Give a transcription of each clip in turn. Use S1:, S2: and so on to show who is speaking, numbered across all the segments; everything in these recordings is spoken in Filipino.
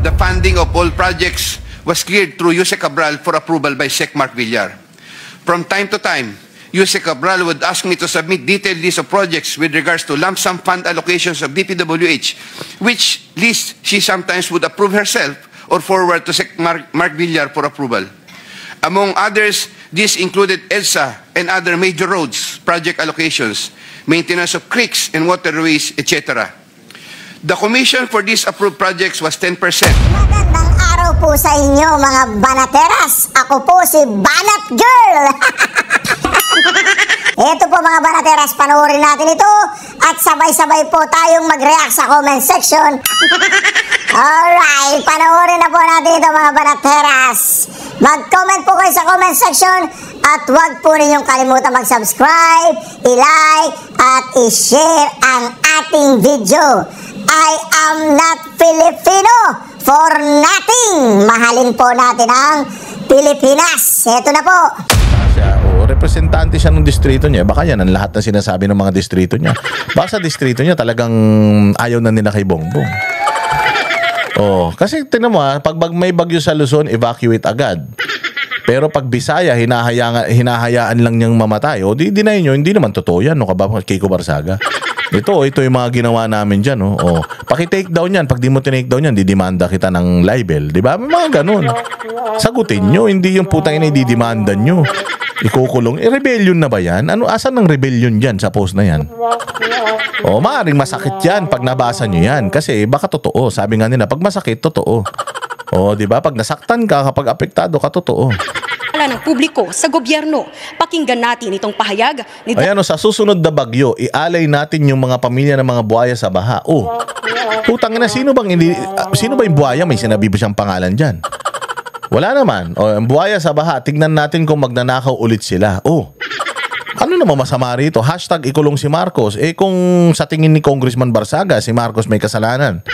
S1: the funding of all projects was cleared through Yuse Cabral for approval by Sec Mark Villar. From time to time, Yuse Cabral would ask me to submit detailed list of projects with regards to lump sum fund allocations of DPWH, which list she sometimes would approve herself or forward to Sec Mark Villar for approval. Among others, this included EDSA and other major roads, project allocations, maintenance of creeks and waterways, etc. The commission for these approved projects was 10%.
S2: Magandang araw po sa inyo mga banateras. Ako po si Banat Girl. Ito po mga banateras, panoorin natin ito at sabay-sabay po tayong mag-react sa comment section. Alright, panoorin na po natin ito mga banateras. Mag-comment po kayo sa comment section at huwag po ninyong kalimutan mag-subscribe, i-like at i-share ang ating video. I am not Filipino for nothing. Mahalin po natin ang Pilipinas. Ito na po.
S3: Representante siya ng distrito niya. Baka yan ang lahat na sinasabi ng mga distrito niya. Baka sa distrito niya talagang ayaw na nila kay Bongbong. Kasi tingnan mo pag may bagyo sa Luzon, evacuate agad. Pero pag Bisaya, hinahayaan lang niyang mamatay. Deny nyo, hindi naman totoo yan. No, ka ba, Kiko Barsaga? Ito yung mga ginawa namin dyan. Paki-take down yan. Pag di mo tinake down yan, didimanda kita ng libel. Diba? May mga ganun. Sagutin nyo, hindi yung putang ina didimanda nyo. Ikukulong. Rebellion na ba yan? Asan ng rebellion dyan sa post na yan? Maaaring masakit yan pag nabasa nyo yan. Kasi baka totoo. Sabi nga nila, pag masakit, totoo. Diba? Pag nasaktan ka, kapag apektado ka, totoo.
S4: Ng publiko sa gobyerno. Pakinggan natin itong pahayag ni
S3: Ayan sa susunod na bagyo, ialay natin yung mga pamilya ng mga buhaya sa baha. Putang na, sino ba yung buhaya? May sinabi ba siyang pangalan dyan? Wala naman. Ang buhaya sa baha, tignan natin kung magnanakaw ulit sila. Ano naman masama rito? Hashtag ikulong si Marcos. Kung sa tingin ni Congressman Barsaga, si Marcos may kasalanan.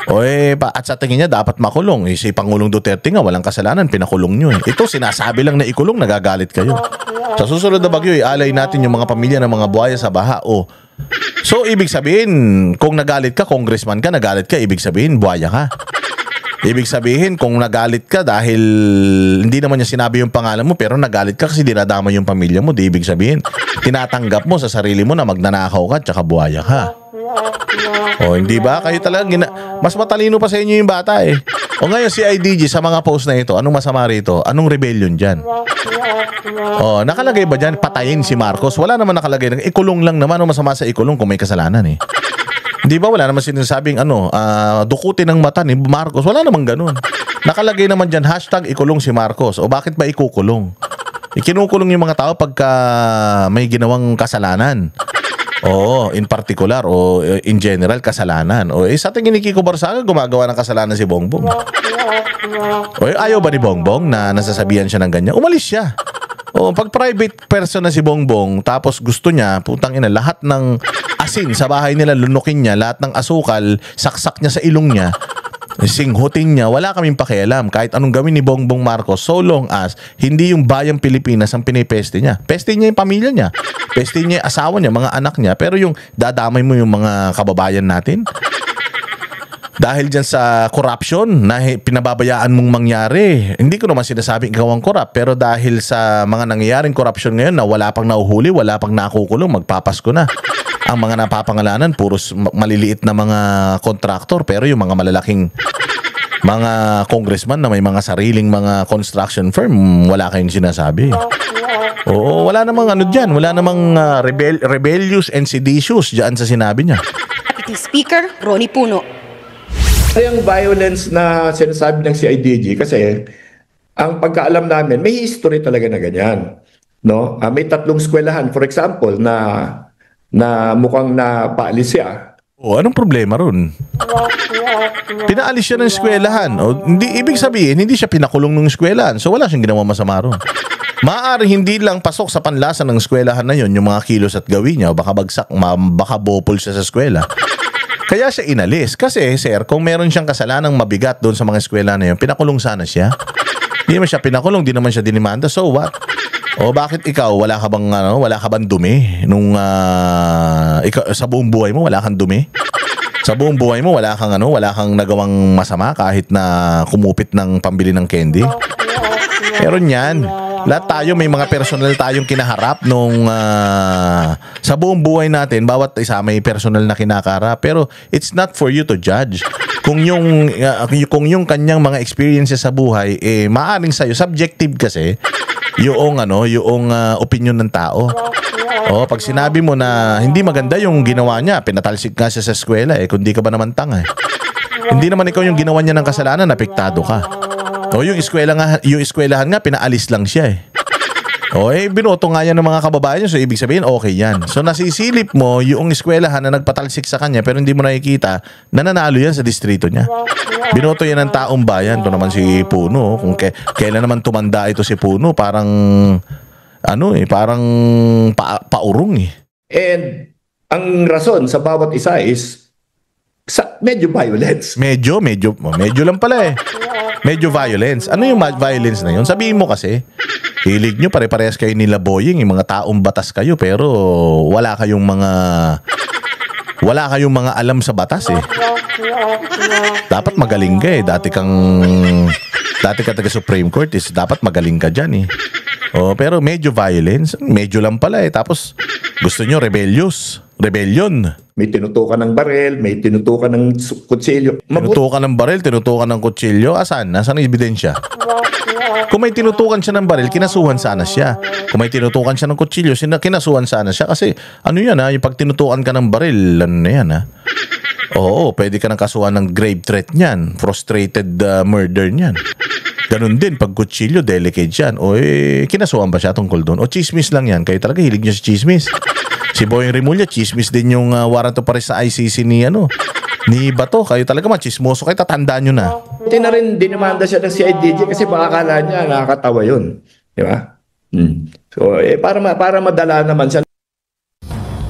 S3: At sa tingin niya dapat makulong. Si Pangulong Duterte nga walang kasalanan, pinakulong nyo. Ito sinasabi lang na ikulong, nagagalit kayo. Sa susunod na bagyo, ialay natin yung mga pamilya ng mga buhaya sa baha. So ibig sabihin, kung nagalit ka, congressman ka, nagalit ka, ibig sabihin buhaya ka. Ibig sabihin, kung nagalit ka dahil hindi naman niya sinabi yung pangalan mo, pero nagalit ka kasi dinadama yung pamilya mo, di ibig sabihin tinatanggap mo sa sarili mo na magnanakaw ka at saka buhaya ka. Hindi ba? Kayo talaga mas matalino pa sa inyo yung bata ngayon si IDG sa mga post na ito, anong masama rito? Anong rebellion dyan? Nakalagay ba dyan patayin si Marcos? Wala naman nakalagay. Ikulong lang naman. Anong masama sa ikulong kung may kasalanan Di ba? Wala naman sinasabing dukutin ng mata ni Marcos. Wala naman ganun. Nakalagay naman dyan hashtag ikulong si Marcos. Bakit ba ikukulong? Ikinukulong yung mga tao pagka may ginawang kasalanan. In particular in general kasalanan. Sa tingin ni Kiko Barsaga gumagawa ng kasalanan si Bongbong. Ayaw ba ni Bongbong na nasasabihan siya ng ganyan? Umalis siya. Pag private person na si Bongbong tapos gusto niya, putang ina, lahat ng asin sa bahay nila lunukin niya, lahat ng asukal saksak niya sa ilong niya, singhutin niya, wala kaming pakialam kahit anong gawin ni Bongbong Marcos so long as hindi yung bayang Pilipinas ang pinipeste niya. Peste niya yung pamilya niya, peste niya yung asawa niya, mga anak niya, pero yung dadamay mo yung mga kababayan natin dahil dyan sa corruption na pinababayaan mong mangyari. Hindi ko naman sinasabing ikaw ang corrupt, pero dahil sa mga nangyayaring corruption ngayon na wala pang nahuhuli, wala pang nakukulong, magpapasko na. Ang mga napapangalanan, puros maliliit na mga kontraktor, pero yung mga malalaking mga congressman na may mga sariling mga construction firm, wala kayong sinasabi. Wala namang dyan. Wala namang rebellious and seditious dyan sa sinabi niya.
S4: Speaker Ronnie Puno.
S5: Yung violence na sinasabi ng CIDG kasi ang pagkaalam namin, may history talaga na ganyan. No? May 3 eskwelahan, for example, na mukhang napaalis siya.
S3: Anong problema ron? Pinaalis siya ng eskwelahan. Hindi, ibig sabihin, hindi siya pinakulong ng eskwelahan. So wala siyang ginawa masama ron. Maaaring hindi lang pasok sa panlasa ng eskwelahan na yon yung mga kilos at gawin niya o baka bagsak, baka bopol siya sa eskwela. Kaya siya inalis. Kasi, sir, kung meron siyang kasalanang mabigat doon sa mga eskwela na yun, pinakulong sana siya. Hindi naman siya pinakulong, di naman siya dinimanda. So what? Bakit ikaw, wala ka bang dumi? Nung, sa buong buhay mo, wala kang dumi? Sa buong buhay mo, wala kang nagawang masama kahit na kumupit ng pambili ng candy. Pero niyan, lahat tayo may mga personal tayong kinaharap nung sa buong buhay natin, bawat isa may personal na kinakaharap. Pero it's not for you to judge. Kung yung kanyang mga experiences sa buhay, maaring sa'yo, subjective kasi, yung opinion ng tao. Pag sinabi mo na hindi maganda yung ginawa niya, pinatalsik nga siya sa eskwela kundi ka ba naman tanga Hindi naman ikaw yung ginawa niya ng kasalanan, apektado ka. Yung eskwelahan nga, pinaalis lang siya binoto nga yan ng mga kababayan niya, so ibig sabihin okay yan. So nasisilip mo yung eskwelahan na nagpatalsik sa kanya pero hindi mo nakikita, nananalo yan sa distrito niya. Binoto yan ng taong bayan. Ito naman si Puno. Kung kailan naman tumanda ito si Puno, parang parang paurong
S5: And ang rason sa bawat isa is medyo violence.
S3: Medyo lang pala Medyo violence. Ano yung violence na yun? Sabihin mo kasi, hilig nyo, pare-parehas kayo nila boying, yung mga taong batas kayo, pero wala kayong mga alam sa batas Dapat magaling ka Dati ka taga Supreme Court dapat magaling ka dyan pero medyo violence, medyo lang pala Tapos gusto nyo rebellion.
S5: May tinutukan ng barel, may tinutukan ng kutsilyo.
S3: Tinutukan ng barel, tinutukan ng kutsilyo. Nasaan ang ebidensya? Kung may tinutukan siya ng baril, kinasuhan sana siya. Kung may tinutukan siya ng kutsilyo, kinasuhan sana siya. Kasi yan yung pag tinutukan ka ng baril, Oo, pwede ka nang kasuhan ng grave threat niyan, frustrated murder niyan. Ganun din, pag kutsilyo, delicate yan. Kinasuhan ba siya tungkol doon? O chismis lang yan? Kayo talaga hilig niya sa chismis. Si Boyeng Rimulya, chismis din yung warrant of arrest sa ICC ni Bato. Kayo talaga machismoso kayo, tatandaan nyo na.
S5: Hindi na rin dinimanda siya ng CIDG kasi baka akala niya nakakatawa yun. Di ba? So, para madala naman siya.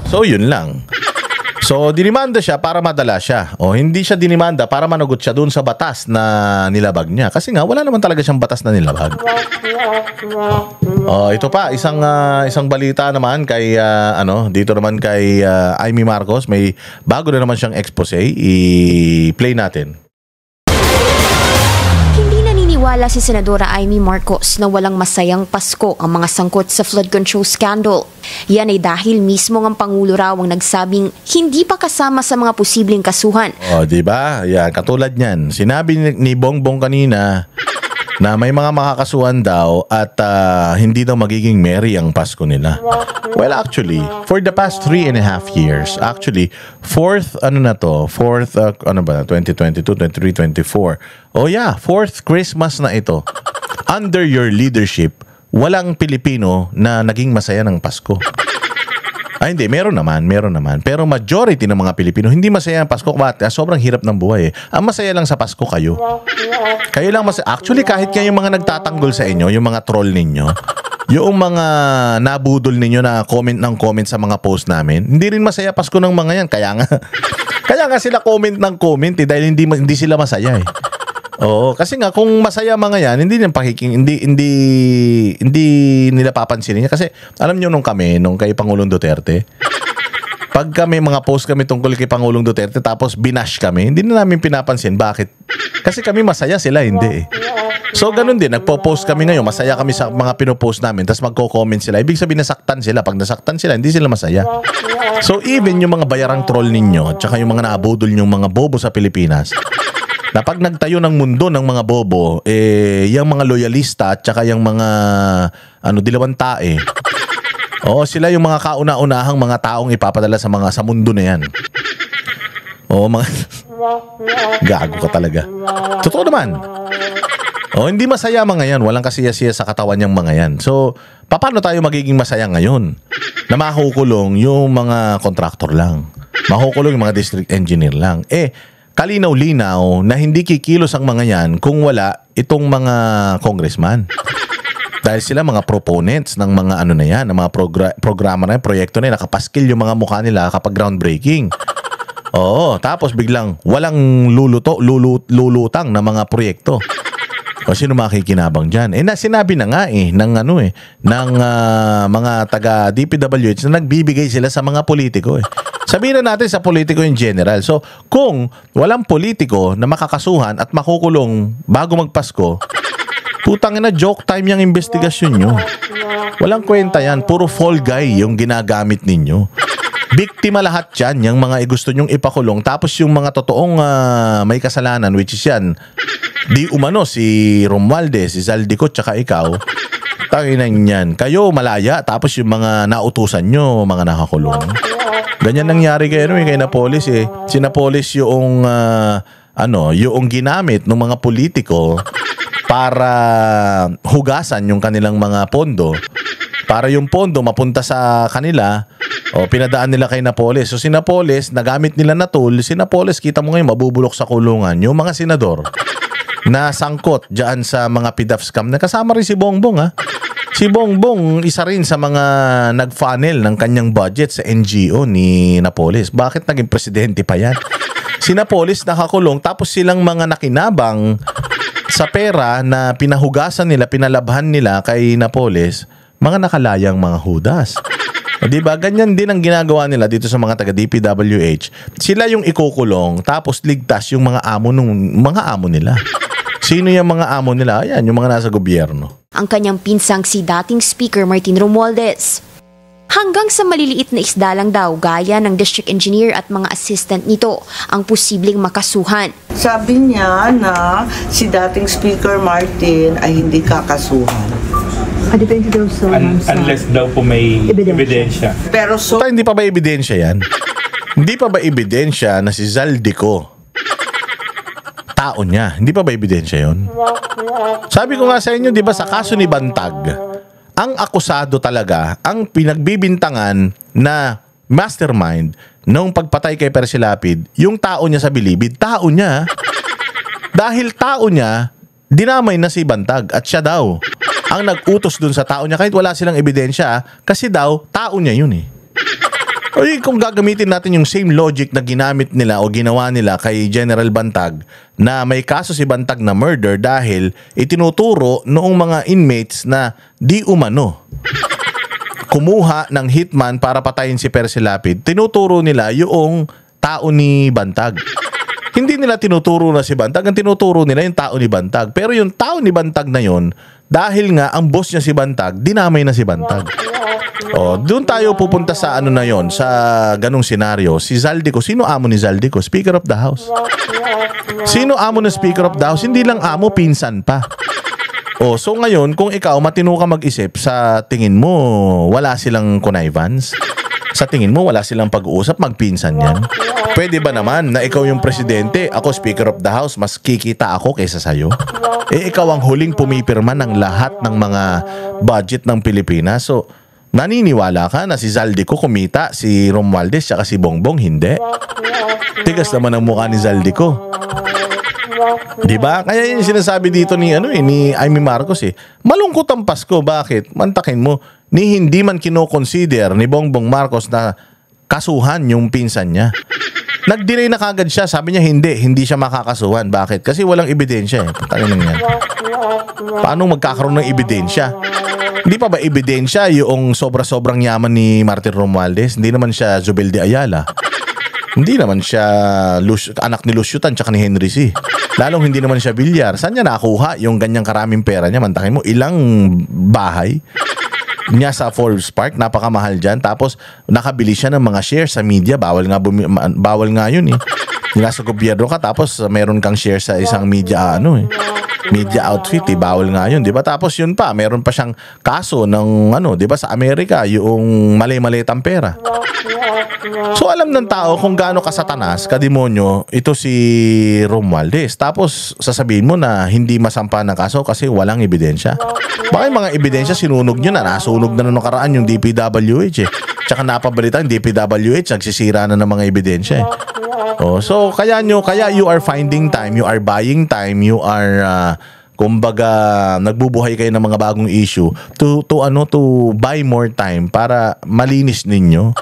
S3: So, yun lang. So, dinimanda siya para madala siya. Hindi siya dinimanda para managot siya doon sa batas na nilabag niya. Kasi nga, wala naman talaga siyang batas na nilabag. Ito pa, isang balita naman kay, dito naman kay Amy Marcos. May bago na naman siyang expose. I-play natin.
S6: Naniniwala si Senadora Amy Marcos na walang masayang Pasko ang mga sangkot sa flood control scandal. Yan ay dahil mismo ang Pangulo raw ang nagsabing hindi pa kasama sa mga posibleng kasuhan.
S3: Diba? Yan, katulad niyan. Sinabi ni Bongbong kanina na may mga makakasuhan daw at hindi daw magiging merry ang Pasko nila. Well, actually, for the past 3.5 years, actually, fourth 2022, 23, 24. Fourth Christmas na ito. Under your leadership, walang Pilipino na naging masaya ng Pasko. Hindi, meron naman. Pero majority ng mga Pilipino, hindi masaya ang Pasko. Sobrang hirap ng buhay Ang masaya lang sa Pasko kayo. Kayo lang masaya. Actually, kahit kayo yung mga nagtatanggol sa inyo, yung mga troll ninyo, yung mga nabudol ninyo na comment sa mga post namin, hindi rin masaya Pasko ng mga yan. Kaya nga sila comment dahil hindi sila masaya kasi nga kung masaya mga yan, hindi nila papansinin niya. Kasi alam nyo nung kay Pangulong Duterte, pag kami mga post kami tungkol kay Pangulong Duterte tapos binash kami, hindi na namin pinapansin. Bakit? Kasi kami masaya, sila hindi So ganun din, nagpo-post kami ngayon, masaya kami sa mga pinopost namin, tapos magko-comment sila. Ibig sabihin nasaktan sila. Pag nasaktan sila, hindi sila masaya. So even yung mga bayarang troll ninyo, tsaka yung mga naabudol yung mga bobo sa Pilipinas, na pag nagtayo ng mundo ng mga bobo, yung mga loyalista at saka yung mga dilawang tae, sila yung mga kauna-unahang mga taong ipapadala sa mundo na yan. Gago ka talaga. Totoo naman. Hindi masaya mga yan. Walang kasiya-siya sa katawan yung mga yan. So, paano tayo magiging masaya ngayon? Na makukulong yung mga contractor lang. Makukulong yung mga district engineer lang. Kalinaw-linaw na hindi kikilos ang mga yan kung wala itong mga congressman. Dahil sila mga proponents ng mga ng mga programa na yan, proyekto na yan, nakapaskil yung mga mukha nila kapag groundbreaking. Tapos biglang walang lulutang na mga proyekto. O sino makikinabang diyan? Sinabi na nga ng mga taga DPWH na nagbibigay sila sa mga politiko Sabihin na natin sa politiko in general. So, kung walang politiko na makakasuhan at makukulong bago magpasko, putang ina, joke time yung investigasyon nyo. Walang kwenta yan. Puro fall guy yung ginagamit ninyo. Biktima lahat yan, yung mga gusto nyong ipakulong. Tapos yung mga totoong may kasalanan, which is yan, di umano si Romualdez, si Zaldico, tsaka ikaw, tanginan yan. Kayo malaya, tapos yung mga nautusan nyo, mga nakakulong. Ganyan nangyari kay Napoles Si Napoles yung yung ginamit ng mga politiko para hugasan yung kanilang mga pondo. Para yung pondo mapunta sa kanila, pinadaan nila kay Napoles. So si Napoles, nagamit nila na tool. Si Napoles, kita mo ngayon, mabubulok sa kulungan. Yung mga senador na sangkot dyan sa mga PDAF scam, na kasama rin si Bongbong Si Bongbong, isa rin sa mga nag-funnel ng kanyang budget sa NGO ni Napoles. Bakit naging presidente pa yan? Si Napoles nakakulong, tapos silang mga nakinabang sa pera na pinahugasan nila, pinalabhan nila kay Napoles, mga nakalayang mga hudas. Diba? Ganyan din ang ginagawa nila dito sa mga taga DPWH. Sila yung ikukulong, tapos ligtas yung mga amo nila. Sino yung mga amo nila? Ayan, yung mga nasa gobyerno.
S6: Ang kanyang pinsang si dating Speaker Martin Romualdez. Hanggang sa maliliit na isda lang daw, gaya ng district engineer at mga assistant nito, ang posibleng makasuhan.
S7: Sabi niya na si dating Speaker Martin ay hindi kakasuhan.
S8: Depende daw
S9: unless daw po may ebidensya.
S7: Pero
S3: hindi pa ba ebidensya yan? Hindi pa ba ebidensya na si Zaldico tao niya? Hindi pa ba ebidensya yon? Sabi ko nga sa inyo, di ba sa kaso ni Bantag, ang akusado talaga, ang pinagbibintangan na mastermind nung pagpatay kay Percy Lapid, yung tao niya sa Bilibid, tao niya. Dahil tao niya, dinamay na si Bantag at siya daw ang nag-utos dun sa tao niya kahit wala silang ebidensya kasi daw, tao niya yun kung gagamitin natin yung same logic na ginamit nila o ginawa nila kay General Bantag na may kaso si Bantag na murder dahil itinuturo noong mga inmates na di umano kumuha ng hitman para patayin si Percy Lapid, tinuturo nila yung tao ni Bantag. Hindi nila tinuturo na si Bantag, ang tinuturo nila yung tao ni Bantag. Pero yung tao ni Bantag na yon, dahil nga ang boss niya si Bantag, dinamay na si Bantag. Doon tayo pupunta sa na yon, sa ganung senaryo. Si Zaldico, sino amo ni Zaldico? Speaker of the House. Sino amo ng Speaker of the House? Hindi lang amo, pinsan pa. So ngayon, kung ikaw matino ka mag-isip, sa tingin mo wala silang connivance? Sa tingin mo wala silang pag-uusap, magpinsan yan? Pwede ba naman na ikaw yung presidente, ako Speaker of the House, mas kikita ako kaysa sayo? Ikaw ang huling pumipirma ng lahat ng mga budget ng Pilipinas. So, naniniwala ka na si Zaldico kumita, si Romualdez at si Bongbong hindi? Tigas naman ang mukha ni Zaldico. Diba? Kaya yung sinasabi dito ni Amy Marcos malungkot ang Pasko. Bakit? Mantakin mo, ni hindi man kino-consider ni Bongbong Marcos na kasuhan yung pinsan niya. Nag-deny na kagad siya. Sabi niya hindi siya makakasuhan. Bakit? Kasi walang ebidensya Patayin lang yan. Paano magkakaroon ng ebidensya? Hindi pa ba ebidensya yung sobra-sobrang yaman ni Martin Romualdez? Hindi naman siya Zubel de Ayala. Hindi naman siya anak ni Lucio Tan tsaka ni Henry C. Lalong hindi naman siya Villar. Saan niya nakuha yung ganyang karaming pera niya? Mantakin mo, ilang bahay niya sa Forbes Park, napakamahal dyan. Tapos nakabili siya ng mga shares sa media. Bawal nga yun nasa gobyerno ka, tapos meron kang share sa isang media media outfit, bawal nga yun, di ba? Tapos yun pa, meron pa siyang kaso ng di ba, sa Amerika, yung mali-malitang pera. So alam ng tao kung gaano kasatanas, kademonyo ito si Romualdez. Tapos sasabihin mo na hindi masampa ng kaso kasi walang ebidensya. Baka yung mga ebidensya sinunog nyo na, nasunog na nung nakaraan yung DPWH Tsaka napabalita yung DPWH nagsisira na ng mga ebidensya so kaya you are finding time, you are buying time, you are kumbaga nagbubuhay kayo ng mga bagong issue to buy more time para malinis ninyo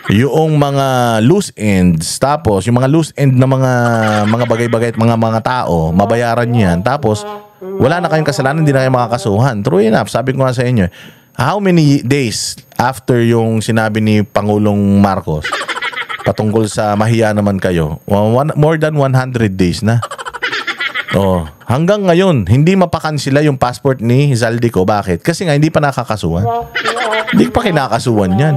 S3: yung mga loose ends. Tapos yung mga loose end na mga bagay-bagay at mga tao, mabayaran niyo yan. Tapos wala na kayong kasalanan, hindi na kayo makakasuhan. True enough, sabi ko nga sa inyo, how many days after yung sinabi ni Pangulong Marcos patungkol sa mahiya naman kayo? More than 100 days na. Oh, hanggang ngayon, hindi mapakansila yung passport ni Zaldico. Bakit? Kasi nga, hindi pa nakakasuhan. Hindi pa kinakasuhan yan.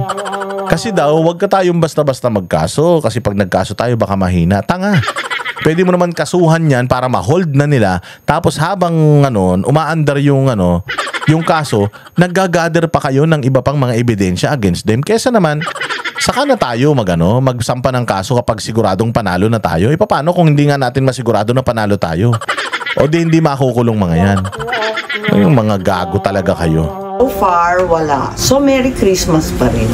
S3: Kasi daw, wag ka tayong basta-basta magkaso. Kasi pag nagkaso tayo, baka mahina. Tanga. Pwede mo naman kasuhan yan para ma-hold na nila. Tapos habang umaandar yung kaso, naggagather pa kayo ng iba pang mga ebidensya against them. Kesa naman, saka na tayo magsampa ng kaso kapag siguradong panalo na tayo. Paano kung hindi nga natin masigurado na panalo tayo? O di hindi makukulong mga yan. Yung mga gago talaga kayo.
S7: So far, wala. So, Merry Christmas pa rin.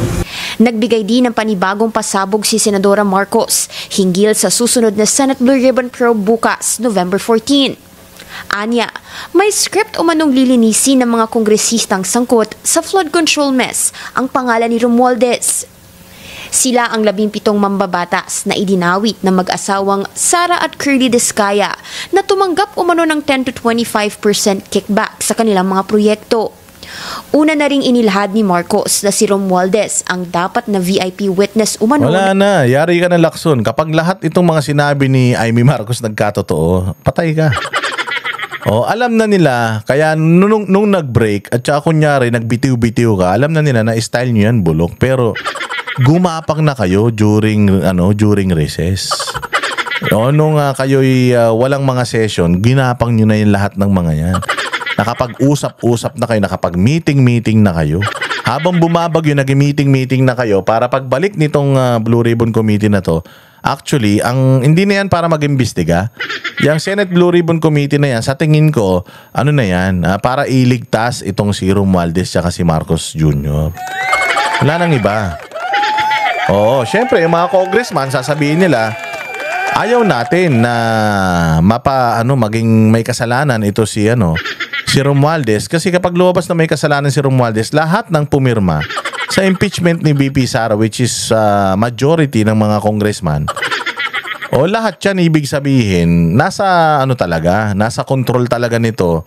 S6: Nagbigay din ng panibagong pasabog si Senadora Marcos hinggil sa susunod na Senate Blue Ribbon Probe bukas, November 14. Anya, may script umanong lilinisin ng mga kongresistang sangkot sa flood control mess ang pangalan ni Romualdez. Sila ang 17 mambabatas na idinawit ng mag-asawang Sara at Curly Descaya na tumanggap umano ng 10 to 25% kickback sa kanilang mga proyekto. Una na ring inilahad ni Marcos na si Romualdez ang dapat na VIP witness umano.
S3: Wala na, yari ka na, Lacson. Kapag lahat itong mga sinabi ni Amy Marcos nagkatotoo, patay ka. Alam na nila, kaya nung nag-break at saka kunyari nagbitiw-bitiw ka, alam na nila na style nyo yan, bulok. Pero gumapang na kayo during recess. Nung kayo'y walang mga session, ginapang nyo na yung lahat ng mga yan. Nakapag-usap-usap na kayo, nakapag-meeting-meeting na kayo. Habang bumabagyo, nag-meeting-meeting na kayo para pagbalik nitong Blue Ribbon Committee na to, actually, hindi na yan para mag-imbestiga. Yung Senate Blue Ribbon Committee na yan, sa tingin ko, na yan, para iligtas itong si Romualdez at si Marcos Jr. Wala nang iba. Oo, syempre, yung mga congressman, sasabihin nila, ayaw natin na maging may kasalanan ito si Romualdez, kasi kapag lumabas na may kasalanan si Romualdez, lahat ng pumirma sa impeachment ni BP Sara, which is majority ng mga congressman, lahat yan, ibig sabihin nasa nasa control talaga nito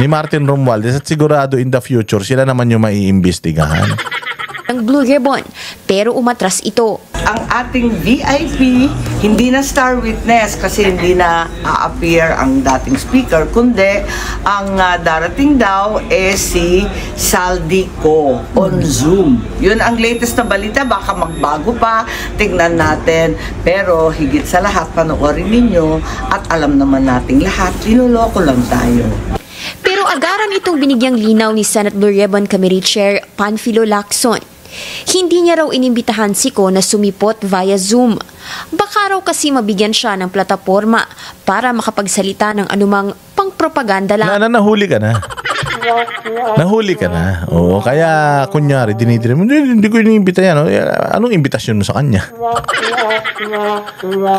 S3: ni Martin Romualdez, at sigurado in the future sila naman yung maiimbestigahan
S6: ng Blue Ribbon, pero umatras ito.
S7: Ang ating VIP, hindi na star witness kasi hindi na a-appear ang dating speaker, kundi ang darating daw si Zaldico on Zoom. Yun ang latest na balita, baka magbago pa, tingnan natin. Pero higit sa lahat, panoorin ninyo at alam naman nating lahat, linuloko lang tayo.
S6: Pero agaran itong binigyang linaw ni Senate Blue Ribbon Committee Chair Panfilo Lacson. Hindi niya raw inimbitahan si Ko na sumipot via Zoom. Baka raw kasi mabigyan siya ng plataporma para makapagsalita ng anumang pangpropaganda lang.
S3: Nahuli ka na. Nahuli ka na. Oo, kaya kunyari, dinidiri mo, hindi ko inimbita yan. Anong imbitasyon mo sa kanya?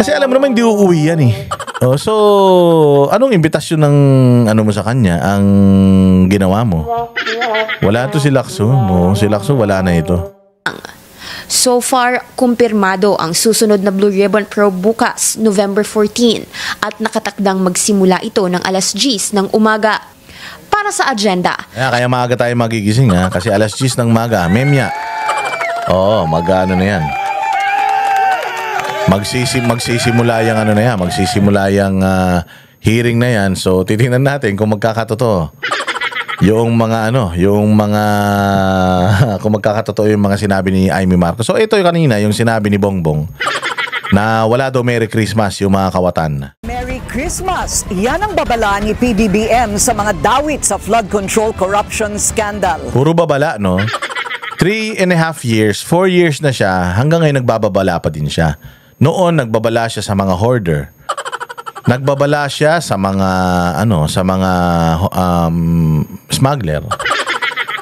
S3: Kasi alam mo naman, hindi uuwi yan eh. So, anong imbitasyon ng mo sa kanya, ang ginawa mo? Wala to si Lacson. Si Lacson wala na ito.
S6: So far, kumpirmado ang susunod na Blue Ribbon Probe bukas, November 14, at nakatakdang magsimula ito ng alas 10 ng umaga. Para sa agenda.
S3: Kaya maaga tayo magigising kasi alas 10 ng maga, memya. Na yan. Magsisimula yung magsisimula yung hearing na yan. So titingnan natin kung magkakatotoo. Kung magkakatotoo yung mga sinabi ni Amy Marcos. So ito yung kanina, yung sinabi ni Bongbong na wala daw Merry Christmas yung mga kawatan.
S8: Merry Christmas! Yan ang babala ni PBBM sa mga dawit sa flood control corruption scandal.
S3: Puro babala, no? 3.5 years, 4 years na siya, hanggang ngayon nagbababala pa din siya. Noon, nagbabala siya sa mga hoarder. Nagbabala siya sa mga smuggler.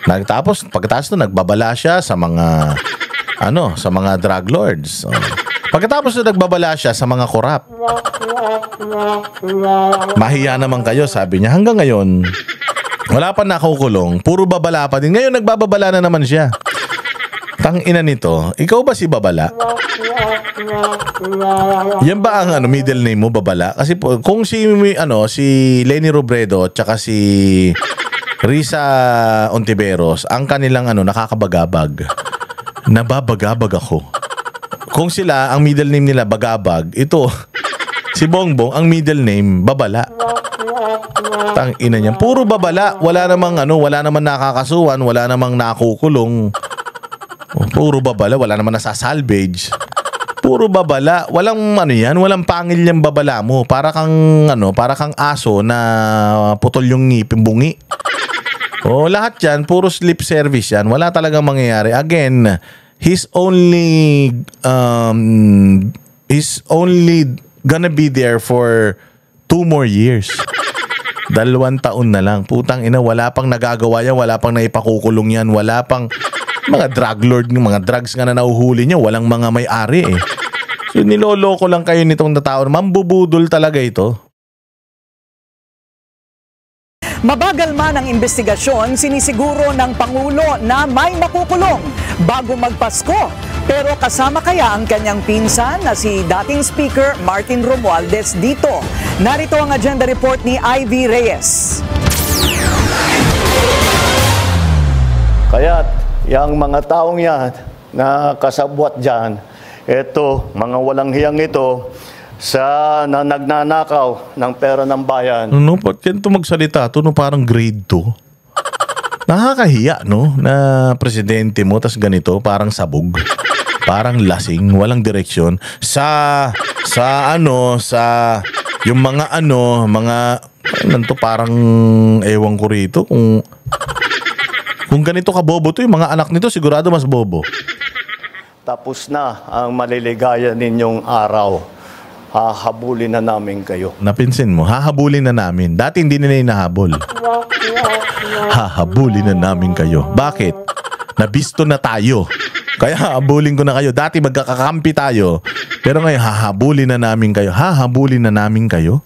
S3: Pagkatapos nagbabala siya sa mga drug lords. Pagkatapos nagbabala siya sa mga korap. Mahiya naman kayo, sabi niya. Hanggang ngayon, wala pa nakukulong. Puro babala pa din. Ngayon nagbababala na naman siya. Tangina nito, ikaw ba si Babala? Yan ba ang middle name mo, Babala? Kasi kung si Leni Robredo at saka si Risa Ontiveros, ang kanilang nakakabagabag. Nababagabag ako. Kung sila, ang middle name nila Bagabag, ito, si Bongbong, ang middle name Babala. Tangina niyan. Puro babala. Wala namang nakakasuhan, wala namang nakukulong. Puro babala, wala namang nasasalvage. Puro babala. Walang walang pangil yung babala mo. Para kang aso na putol yung ngipin bungi. Lahat yan, puro lip service yan. Wala talagang mangyayari. Again, he's only gonna be there for 2 more years. 2 taon na lang. Putang ina, wala pang nagagawa yan, wala pang naipakukulong yan, wala pang mga drug lord, mga drugs nga na nauhuli niya, walang mga may-ari eh. So niloloko lang kayo nitong tao. Mambubudol talaga ito.
S8: Mabagal man ang investigasyon, sinisiguro ng Pangulo na may makukulong bago magpasko. Pero kasama kaya ang kanyang pinsan na si dating Speaker Martin Romualdez dito? Narito ang agenda report ni Ivy Reyes.
S10: Kaya't yung mga taong yan na kasabwat dyan, eto, mga walang hiyang ito, na nagnanakaw ng pera ng bayan.
S3: Ba't ganito magsalita? Parang grade 2. Nakakahiya, na presidente mo, tas ganito, parang sabog. Parang lasing, walang direksyon. Yung parang ewan ko rito. Kung ganito ka bobo to, yung mga anak nito, sigurado mas bobo.
S10: Tapos na ang maliligaya ninyong araw. Hahabulin na namin kayo.
S3: Napinsin mo, hahabulin na namin. Dati hindi nila hinahabol. Hahabulin na namin kayo. Bakit? Nabisto na tayo. Kaya hahabulin ko na kayo. Dati magkakakampi tayo. Pero ngayon, hahabulin na namin kayo. Hahabulin na namin kayo?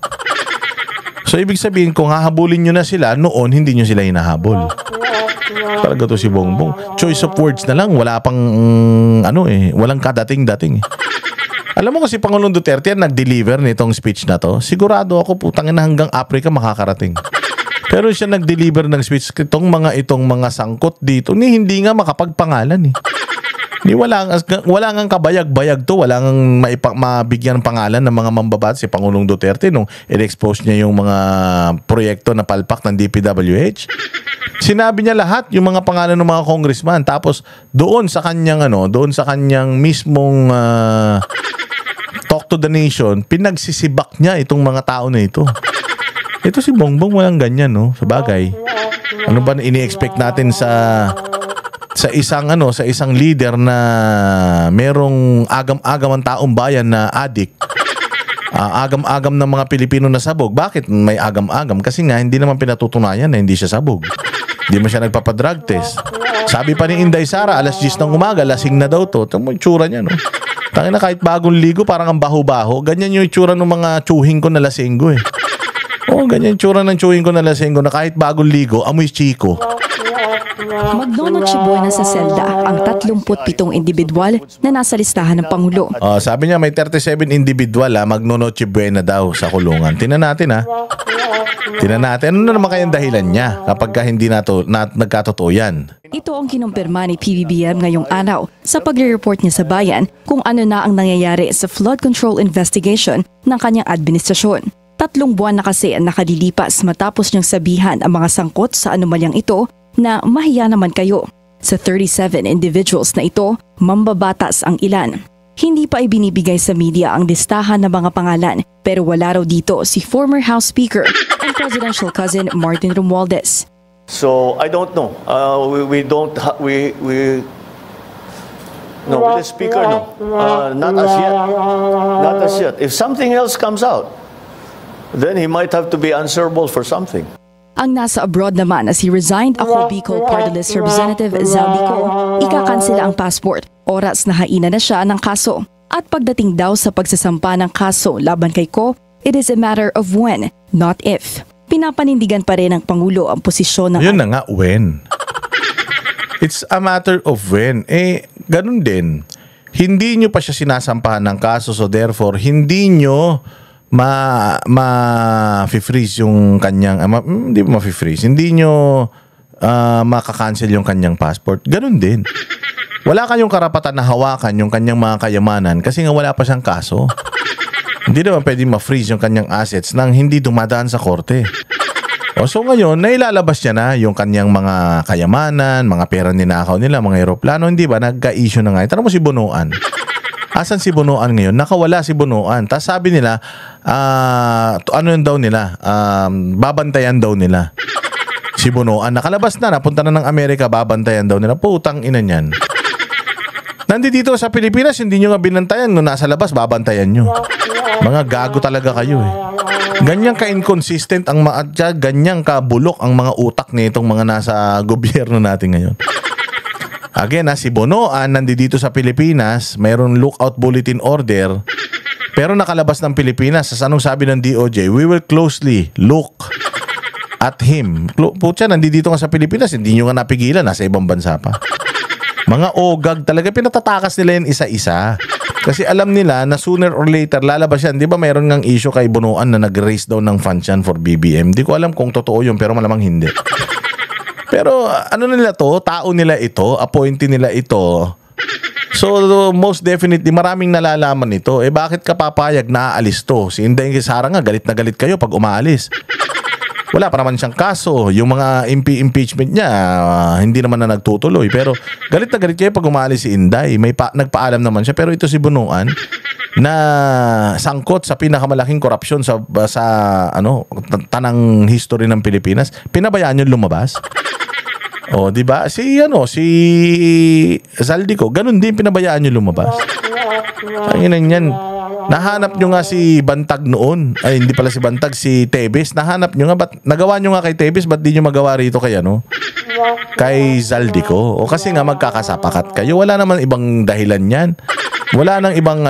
S3: So, ibig sabihin, kung hahabulin nyo na sila, noon, hindi nyo sila hinahabol. Talaga to si Bongbong. Choice of words na lang. Wala pang, walang kadating-dating. Alam mo kasi Pangulong Duterte nag-deliver nitong speech na to. Sigurado ako, putangin na hanggang Africa makakarating. Pero siya nag-deliver ng speech itong mga sangkot dito, hindi nga makapagpangalan eh. Wala ngang kabayag-bayag to, wala ngang mabigyan ng pangalan ng mga mambabat si Pangulong Duterte nung i-expose niya yung mga proyekto na palpak ng DPWH. Sinabi niya lahat yung mga pangalan ng mga congressman, tapos doon sa kanyang mismong Talk to the Nation, pinagsisibak niya itong mga tao na ito. Ito si Bongbong walang ganyan, sa bagay. Ano ba ini-expect natin sa isang leader na merong agam-agam ang taong bayan na addict? Agam-agam ng mga Pilipino na sabog. Bakit may agam-agam? Kasi nga hindi naman pinatutunayan na hindi siya sabog. Hindi mo siya nagpapadrug test. Sabi pa ni Inday Sara, 10:00 ng umaga, lasing na daw to. Ito mo yung tsura niya, Tangina, kahit bagong ligo, parang ang baho-baho. Ganyan yung itsura ng mga tsuhing ko na lasinggo eh. Ganyan yung itsura ng tsuhing ko na lasinggo na kahit bagong ligo, amoy chiko.
S11: Magnonoche buena sa selda ang 37 individual na nasa listahan ng Pangulo.
S3: Sabi niya may 37 individual magnonoche buena daw sa kulungan. Tingnan natin Tingnan natin ano na naman kayang dahilan niya kapag hindi nagkatotoo yan.
S11: Ito ang kinumpirma ni PBBM ngayong araw sa pagre-report niya sa bayan kung ano na ang nangyayari sa flood control investigation ng kanyang administrasyon. 3 buwan na kasi ang nakadilipas matapos niyang sabihan ang mga sangkot sa anomalyang ito na mahiya naman kayo. Sa 37 individuals na ito, mambabatas ang ilan. Hindi pa ibinibigay sa media ang listahan ng mga pangalan pero wala raw dito si former House Speaker and presidential cousin Martin Romualdez.
S10: So I don't know. With the speaker, no. Not as yet. Not as yet. If something else comes out, then he might have to be answerable for something.
S11: Ang nasa abroad naman na si resigned ako Bicol Party List Representative Zaldico, ikakansela ang passport. Oras na haina na siya ng kaso. At pagdating daw sa pagsasampa ng kaso laban kay Ko, it is a matter of when, not if. Pinapanindigan pa rin ng Pangulo ang posisyon ng...
S3: Yun na nga, when. It's a matter of when. ganun din. Hindi nyo pa siya sinasampahan ng kaso, so therefore, hindi nyo ma-freeze yung kanyang, hindi ma-freeze, hindi nyo makakancel yung kanyang passport. Ganun din. Wala kayong karapatan na hawakan yung kanyang mga kayamanan kasi nga wala pa siyang kaso. Hindi naman pwede ma-freeze yung kanyang assets nang hindi dumadaan sa korte. So ngayon, nailalabas niya na yung kanyang mga kayamanan, mga pera ninakaw nila, mga eroplano, hindi ba? Nagka-issue na nga. Tanong mo si Bunuan. Asan si Bunuan ngayon? Nakawala si Bunuan. Tapos sabi nila, ano yun daw nila? Babantayan daw nila. Si Bunuan. Nakalabas na, napunta na ng Amerika, babantayan daw nila. Putang ina niyan. Nandito sa Pilipinas, hindi nyo nga binantayan. Nung nasa labas, babantayan nyo. Mga gago talaga kayo eh. Ganyan ka-inconsistent ang ganyan ka-bulok ang mga utak nitong mga nasa gobyerno natin ngayon. Again, si Bunuan nandito sa Pilipinas, mayroon lookout bulletin order, pero nakalabas ng Pilipinas. Anong sabi ng DOJ? We will closely look at him. Putya, nandito nga sa Pilipinas, hindi nyo nga napigilan, nasa ibang bansa pa. Mga ogag talaga, pinatatakas nila yan isa-isa. Kasi alam nila na sooner or later lalabas yan. Di ba mayroon ngang issue kay Bunuan na nag-raise daw ng funds yan for BBM? Di ko alam kung totoo yun, pero malamang hindi. Pero ano nila to? Tao nila ito, appointee nila ito. So most definitely maraming nalalaman nito. Bakit ka papayag na aalis to? Si Inday Sara nga galit na galit kayo pag umaalis. Wala pa naman siyang kaso. Yung mga impeachment niya, hindi naman na nagtutuloy. Pero galit na galit kayo pag umalis si Inday. Nagpaalam naman siya. Pero ito si Bunuan na sangkot sa pinakamalaking korupsyon sa tanang history ng Pilipinas. Pinabayaan yung lumabas. O, di ba? Si Zaldico, ganun din pinabayaan yung lumabas. Ang inan yan. Nahanap nyo nga si Bantag noon. Ay, hindi pala si Bantag, si Tebes. Nahanap nyo nga, nagawa nyo nga kay Tebes, ba't di nyo magawa rito kay kay Zaldico? O kasi nga magkakasapakat kayo. Wala naman ibang dahilan yan. Wala nang ibang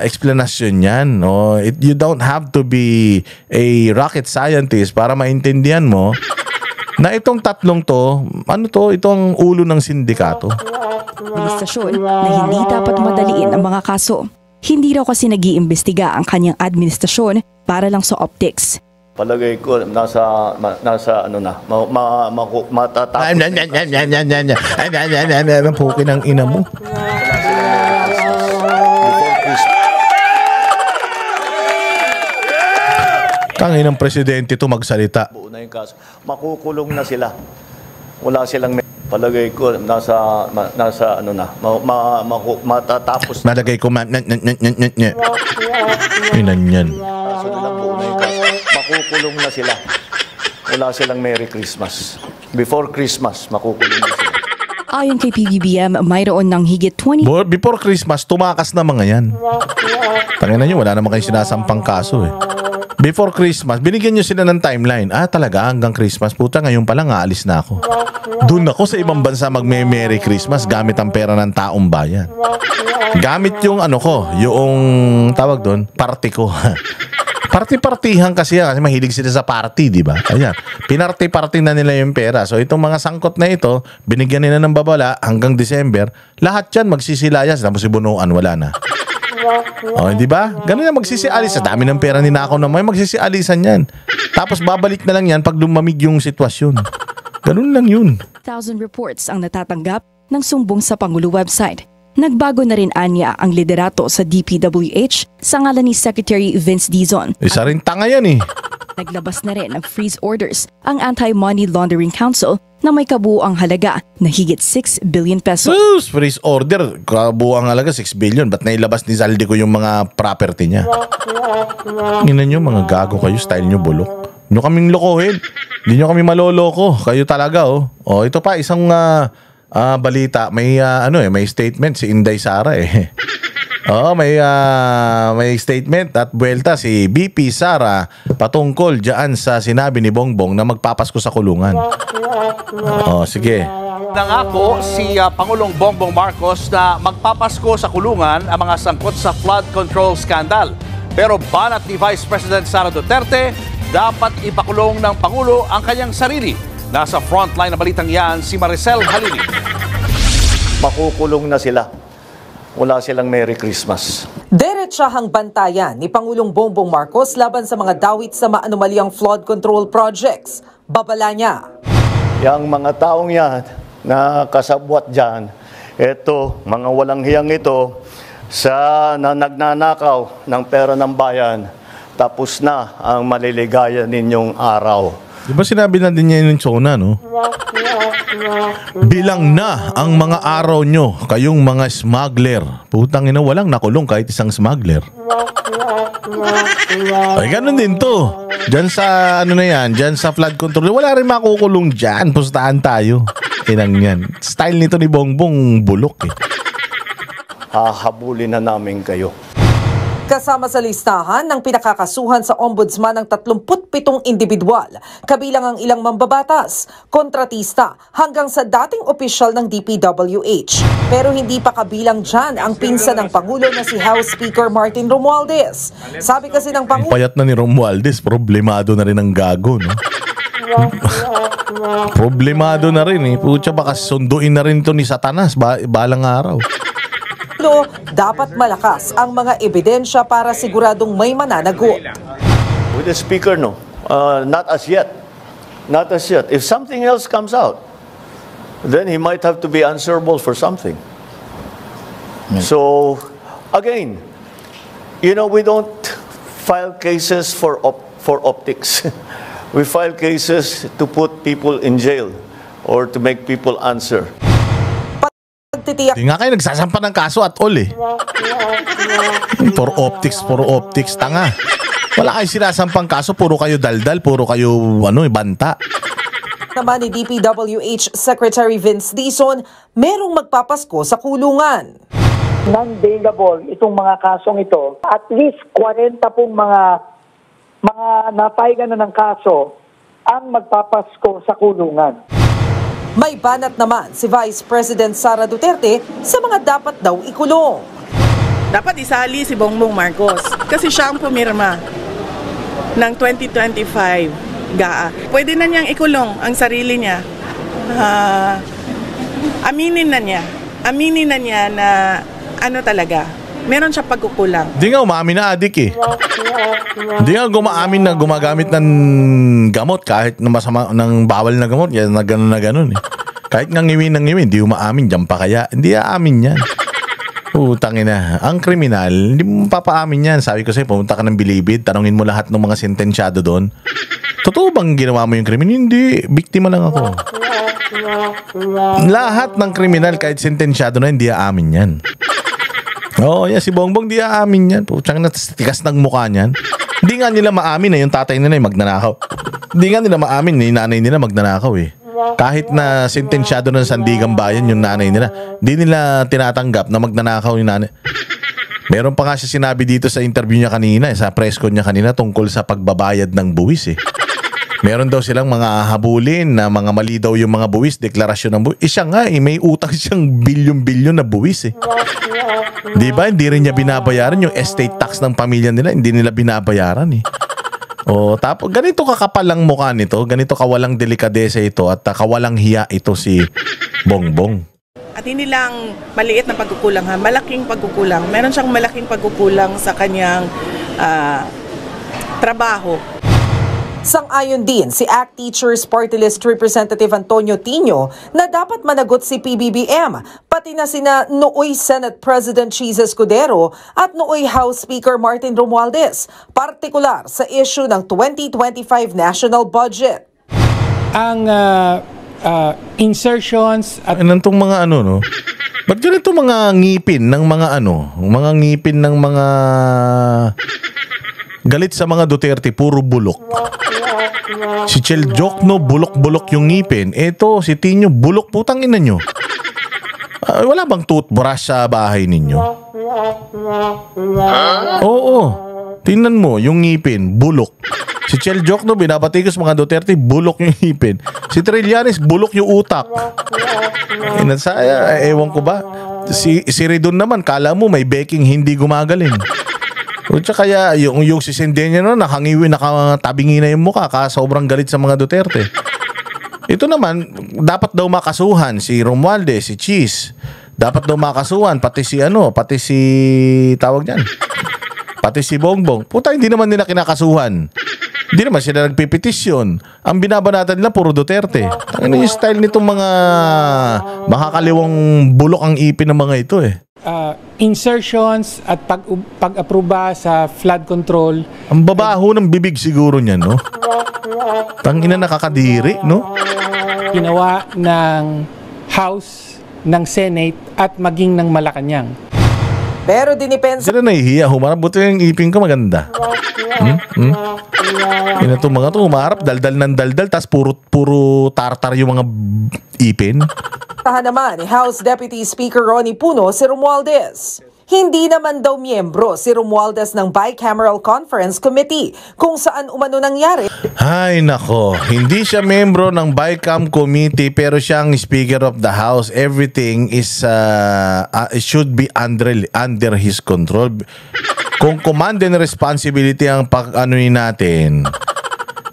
S3: explanation yan. No? You don't have to be a rocket scientist para maintindihan mo na itong tatlong to, itong ulo ng sindikato.
S11: Administrasyon na hindi dapat madaliin ang mga kaso. Hindi raw kasi nag-iimbestiga ang kanyang administrasyon para lang sa optics.
S10: Palagay ko nasa matatapos.
S3: Ang pukin ng ina mo. Tangin ng presidente to magsalita.
S10: Makukulong na sila. Wala silang palagay ko matatapos.
S3: Malagay ko inan yan.
S10: Makukulong na sila. Wala silang Merry Christmas. Before Christmas, makukulong na sila.
S11: Ayon kay PBBM, mayroon ng higit 20...
S3: Before Christmas, tumakas na mga yan. Tangina nyo, wala naman kayong sinasampang kaso eh. Before Christmas, binigyan nyo sila ng timeline. Talaga, hanggang Christmas. Puta, ngayon pala nga, alis na ako. Doon ako sa ibang bansa magme-Merry Christmas gamit ang pera ng taong bayan. Gamit yung yung tawag doon, party ko. Party-partihan kasi yan, kasi mahilig sila sa party, di ba? Ayan, pinarty-party na nila yung pera. So itong mga sangkot na ito, binigyan nila ng babala hanggang December. Lahat yan magsisilayas. Tapos si Bunuan, wala na. Di ba? Ganun yan, magsisialis. Sa dami ng pera ninakaw na magsisialisan yan. Tapos babalik na lang yan pag lumamig yung sitwasyon. Ganun lang yun.
S11: 1,000 reports ang natatanggap ng sumbong sa Pangulo website. Nagbago na rin anya ang liderato sa DPWH sa ngalan ni Secretary Vince Dizon.
S3: Isa rin tanga yan eh.
S11: Naglabas na rin ng freeze orders ang Anti-Money Laundering Council na may kabuuang halaga na higit 6 billion pesos.
S3: Freeze order, kabuuang halaga 6 billion. Ba't nailabas ni Zaldico yung mga property niya? Tingnan nyo, mga gago kayo, style nyo bulok. Hindi nyo kaming lokohin. Hindi nyo kami maloloko. Kayo talaga ito pa, isang balita. May may statement si Inday Sara eh. May statement at buwelta si BP Sara patungkol diyan sa sinabi ni Bongbong na magpapasko sa kulungan. Sige.
S12: Nangako si Pangulong Bongbong Marcos na magpapasko sa kulungan ang mga sangkot sa flood control scandal. Pero banat ni Vice President Sara Duterte, dapat ipakulong ng Pangulo ang kanyang sarili. Nasa frontline na balitang yan si Maricel Halili.
S10: makukulong na sila. Wala silang Merry Christmas.
S8: Diretsahang bantayan ni Pangulong Bongbong Marcos laban sa mga dawit sa maanomaliang flood control projects. Babala niya.
S10: Yang mga taong yan na kasabwat dyan, eto, mga walang hiyang ito, na nagnanakaw ng pera ng bayan, tapos na ang maliligaya ninyong araw.
S3: Di ba sinabi na din niya yung Chona, no? Bilang na ang mga araw nyo, kayong mga smuggler. Putang ina, walang nakulong kahit isang smuggler. Ay, ganun din to. Diyan sa, ano na yan, diyan sa flood control, wala rin makukulong dyan. Pustahan tayo. Inang yan. Style nito ni Bongbong bulok eh.
S10: Hahabulin na namin kayo.
S8: Kasama sa listahan ng pinakakasuhan sa ombudsman ng 37 individual, kabilang ang ilang mambabatas, kontratista hanggang sa dating opisyal ng DPWH. Pero hindi pa kabilang dyan ang pinsan ng Pangulo na si House Speaker Martin Romualdez. Sabi kasi ng Pangulo,
S3: payat na ni Romualdez, problemado na rin ang gago, no? Problemado na rin eh. Pucha, baka sunduin na rin ito ni Satanas balang araw.
S8: dapat malakas ang mga ebidensya para siguradong may mananagot.
S10: With the Speaker, no. Not as yet. Not as yet. If something else comes out, then he might have to be answerable for something. So, again, you know, we don't file cases for optics. We file cases to put people in jail or to make people answer.
S3: Hindi nga kayo nagsasampa ng kaso at all eh. For optics, tanga. Wala kayo sinasampang kaso, puro kayo daldal, puro kayo banta.
S8: Naman ni DPWH Secretary Vince Dizon, merong magpapasko sa kulungan.
S13: Non-bailable itong mga kasong ito. At least 40 pong mga napaigan na ng kaso ang magpapasko sa kulungan.
S8: May banat naman si Vice President Sara Duterte sa mga dapat daw ikulong.
S14: Dapat isali si Bongbong Marcos kasi siya ang pumirma ng 2025 GAA. Pwede na niyang ikulong ang sarili niya. Aminin na niya na ano talaga, meron siya pagkukulang.
S3: Hindi nga umamin na adik eh. Hindi nga gumaamin na gumagamit ng gamot kahit na masama ng bawal na gamot, yan na ganun eh. Kahit nga ngiwin, di umaamin, dyan pa kaya, hindi aamin yan. Utangin na. Ang kriminal, hindi mo papaamin yan. Sabi ko sa'yo, pumunta ka ng Bilibid, tanungin mo lahat ng mga sentensyado doon. Totoo bang ginawa mo yung kriminal? Hindi, biktima lang ako. Lahat ng kriminal, kahit sentensyado na, hindi aamin yan. Oo, yan, si Bongbong di aamin yan. Putsang tikas ng mukha niyan. Hindi nga nila maamin na yung tatay nila ay magnanakaw. Hindi nga nila maamin na yung nanay nila magnanakaw eh. Kahit na sentensyado ng Sandigang Bayan yung nanay nila, hindi nila tinatanggap na magnanakaw yung nanay. Meron pa nga siya sinabi dito sa interview niya kanina, sa press con niya kanina tungkol sa pagbabayad ng buwis eh. Meron daw silang mga habulin na mga mali daw yung mga buwis, deklarasyon ng buwis. Siya nga eh, may utang siyang bilyon-bilyon na buwis eh. Di ba? Hindi rin niya binabayaran yung estate tax ng pamilya nila. Hindi nila binabayaran eh. O, tapos ganito kakapalang mukha nito, ganito kawalang delikadesa ito at kawalang hiya ito si Bongbong.
S14: At hindi lang maliit na pagkukulang ha, malaking pagkukulang. Meron siyang malaking pagkukulang sa kanyang trabaho.
S8: Sang-ayon din si ACT Teachers Party List Representative Antonio Tino na dapat managot si PBBM, pati na sina nooy Senate President Cheese Escudero at nooy House Speaker Martin Romualdez, partikular sa issue ng 2025 national budget.
S15: Ang insertions at
S3: nantong mga no? Ba't ganito mga ngipin ng mga mga ngipin ng mga galit sa mga Duterte, puro bulok. Si Chel Jokno, bulok-bulok yung ngipin. Eto, si Tino, bulok putang ina nyo. Wala bang toothbrush sa bahay ninyo? Oo. Tingnan mo, yung ngipin, bulok. Si Chel Jokno, binabatikos mga Duterte, bulok yung ngipin. Si Trillanes, bulok yung utak. Ewan ko ba? Si Ridon naman, kala mo may baking hindi gumagaling. O kaya yung si Sendenya nakangiwi, nakatabingi na yung mukha sobrang galit sa mga Duterte. Ito naman, dapat daw makasuhan si Romualdez, si Cheese, Dapat daw makasuhan, pati si tawag niyan. Pati si Bongbong. Puta, hindi naman nila kinakasuhan. Hindi naman sila nagpipetisyon. Ang binabanatan nila puro Duterte. Ano yung style nitong mga makakaliwang bulok ang ipin ng mga ito eh.
S15: Insertions at pag-aproba sa flood control.
S3: Ang babaho ng bibig siguro niyan, no? Tangina, nakakadiri, no?
S15: Ginawa ng House, ng Senate at maging ng Malacanang.
S8: Pero dinipensa.
S3: Sila nahihiya, humarap. Buti yung ipin ko maganda. Yun itong mga to, humarap, daldal ng daldal, tas puro tartar yung mga ipin.
S8: Tahan naman ni House Deputy Speaker Ronnie Puno si Romualdez. Hindi naman daw miyembro si Romualdez ng Bicameral Conference Committee kung saan umano nangyari.
S3: Ay nako, hindi siya membro ng Bicam Committee pero siya ang Speaker of the House. Everything is should be under his control. Kung command and responsibility ang pag-anuin natin,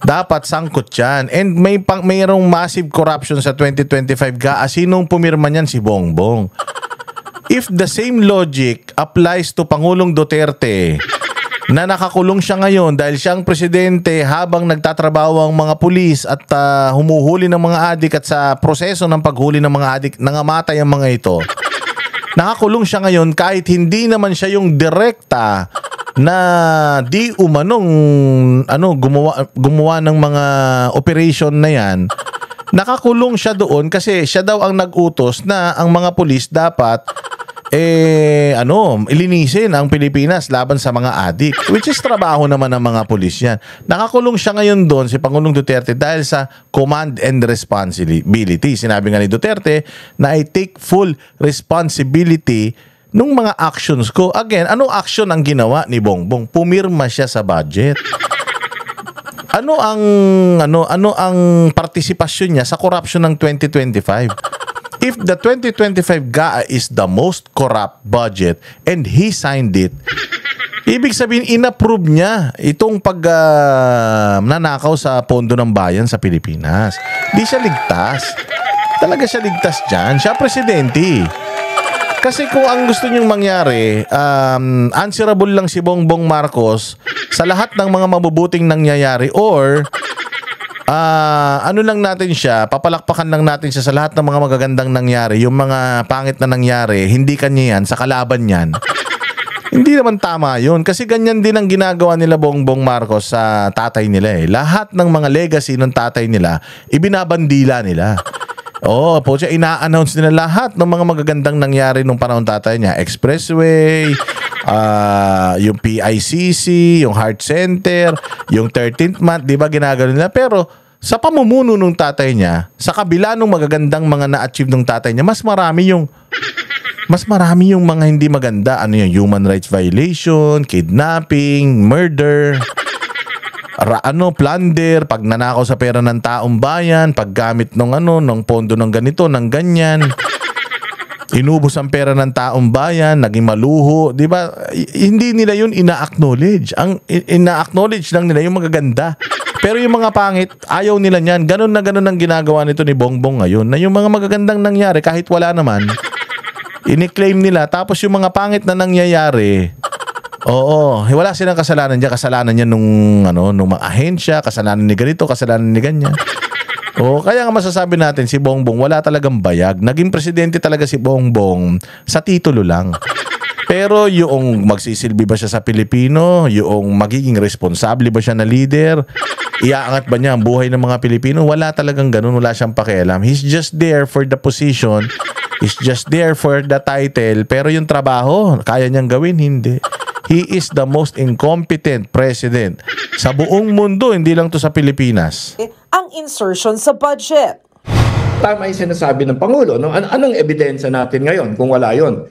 S3: dapat sangkot yan. And mayroong massive corruption sa 2025 sinong pumirma niyan? Si Bongbong. If the same logic applies to Pangulong Duterte na nakakulong siya ngayon dahil siyang presidente habang nagtatrabaho ang mga pulis at humuhuli ng mga adik at sa proseso ng paghuli ng mga adik nangamatay ang mga ito. Nakakulong siya ngayon kahit hindi naman siya yung direkta na di umanong gumawa ng mga operation na yan. Nakakulong siya doon kasi siya daw ang nag-utos na ang mga pulis dapat ilinisin ang Pilipinas laban sa mga adik, which is trabaho naman ng mga pulis yan. Nakakulong siya ngayon doon si Pangulong Duterte dahil sa command and responsibility. Sinabi nga ni Duterte na I take full responsibility nung mga actions ko. Again, anong action ang ginawa ni Bongbong? Pumirma siya sa budget. Ano ang partisipasyon niya sa corruption ng 2025? If the 2025 GAA is the most corrupt budget and he signed it, ibig sabihin inapprove niya itong nanakaw sa pondo ng bayan sa Pilipinas. Di siya ligtas. Talaga siya ligtas dyan. Siya presidente. Kasi kung ang gusto niyong mangyari, answerable lang si Bongbong Marcos sa lahat ng mga mabubuting nangyayari or lang natin siya, papalakpakan lang natin siya sa lahat ng mga magagandang nangyari. Yung mga pangit na nangyari, hindi kanya yan, sa kalaban yan. Hindi naman tama yun. Kasi ganyan din ang ginagawa nila Bongbong Marcos sa tatay nila eh. Lahat ng mga legacy ng tatay nila, ibinabandila nila. Po siya, ina-announce nila lahat ng mga magagandang nangyari nung panahon tatay niya. Expressway, yung PICC, yung Heart Center, yung 13th month, di ba ginagano nila? Pero sa pamumuno ng tatay niya, sa kabila ng magagandang mga na-achieve ng tatay niya, mas marami yung mga hindi maganda. Ano yung human rights violation, kidnapping, murder, plunder, pagnanakaw sa pera ng taong bayan, paggamit ng pondo ng ganito, ng ganyan. Inubos ang pera ng taong bayan, naging maluho, di ba? Hindi nila yun ina-acknowledge. Ang ina-acknowledge lang nila yung magaganda. Pero yung mga pangit, ayaw nila niyan. Ganon na ganon ang ginagawa nito ni Bongbong ngayon. Na yung mga magagandang nangyari, kahit wala naman, ini-claim nila. Tapos yung mga pangit na nangyayari, wala silang kasalanan dyan. Kasalanan niya nung mga ahensya, kasalanan ni ganito, kasalanan ni ganyan. Kaya nga masasabi natin, si Bongbong wala talagang bayag. Naging presidente talaga si Bongbong sa titulo lang. Pero yung magsisilbi ba siya sa Pilipino, yung magiging responsable ba siya na leader, iaangat ba niya ang buhay ng mga Pilipino, wala talagang ganun, wala siyang pakialam. He's just there for the position, he's just there for the title, pero yung trabaho, kaya niyang gawin, hindi. He is the most incompetent president sa buong mundo, hindi lang to sa Pilipinas.
S8: Ang insertion sa budget.
S5: Tama yung sinasabi ng Pangulo. No? Anong ebidensya natin ngayon kung wala yon?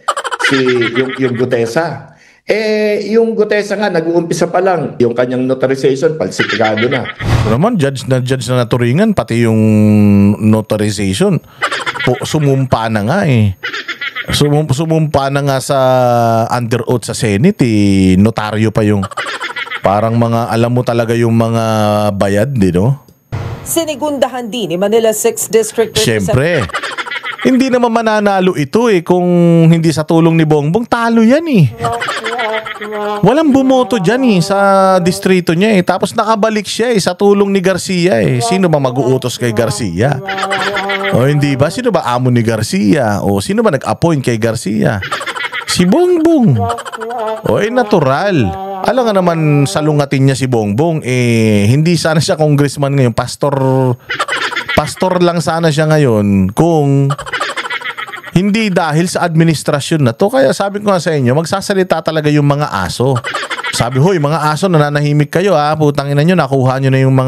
S5: Yung Gutesa. Yung Gutesa nga, nag-uumpisa pa lang. Yung kanyang notarization, falsifikado na.
S3: Naman, judge na naturingan, pati yung notarization. Sumumpa na nga eh. Sumumpa na nga sa under oath sa Senate eh. Notaryo pa yung parang mga, alam mo talaga yung mga bayad, di no?
S8: Sinigundahan din ni Manila 6th District.
S3: Siyempre. Hindi naman mananalo ito kung hindi sa tulong ni Bongbong, talo yan Walang bumoto dyan sa distrito niya Tapos nakabalik siya sa tulong ni Garcia Sino ba mag-uutos kay Garcia? O hindi ba? Sino ba amo ni Garcia? O sino ba nag-appoint kay Garcia? Si Bongbong. O natural. Alam nga naman salungatin niya si Bongbong hindi sana siya congressman ngayon, pastor lang sana siya ngayon kung hindi dahil sa administrasyon na to. Kaya sabi ko nga sa inyo, magsasalita talaga yung mga aso. Sabi, hoy mga aso, nananahimik kayo putang ina nyo, nakuha nyo na yung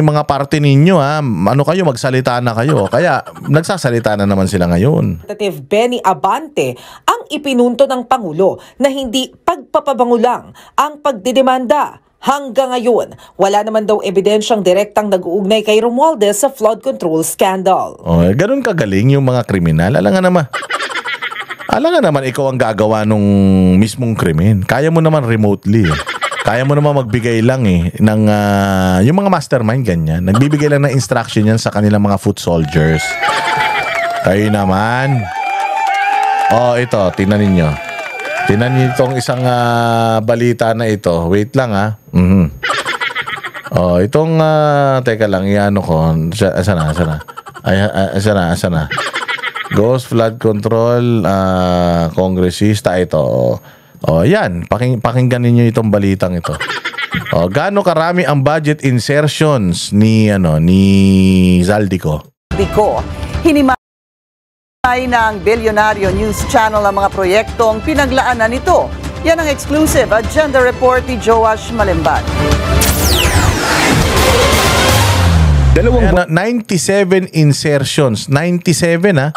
S3: mga parte ninyo Ano kayo, magsalita na kayo. Kaya nagsasalita na naman sila ngayon.
S8: Representative Benny Abante ang ipinunto ng Pangulo na hindi pagpapabango lang ang pagdidemanda. Hanggang ngayon, wala naman daw ebidensyang direktang nag-uugnay kay Romualdez sa flood control scandal.
S3: Ganun kagaling yung mga kriminal. Alam nga naman ikaw ang gagawa nung mismong krimen. Kaya mo naman remotely. Kaya mo naman magbigay lang ng yung mga mastermind ganyan. Nagbibigay lang ng instruction yan sa kanilang mga foot soldiers. Kayo naman. Ito, tingnan ninyo. Tingnan niyo itong isang balita na ito. Wait lang itong teka lang, iano ko. Asa na? Ghost flood control kongresista ito. Yan, pakinggan niyo itong balitang ito. Gaano karami ang budget insertions ni Zaldico?
S8: Hinimay ng Bilyonaryo News Channel ang mga proyektong pinaglaanan nito. Yan ang exclusive agenda report ni Joash Malimban.
S3: 97 insertions. 97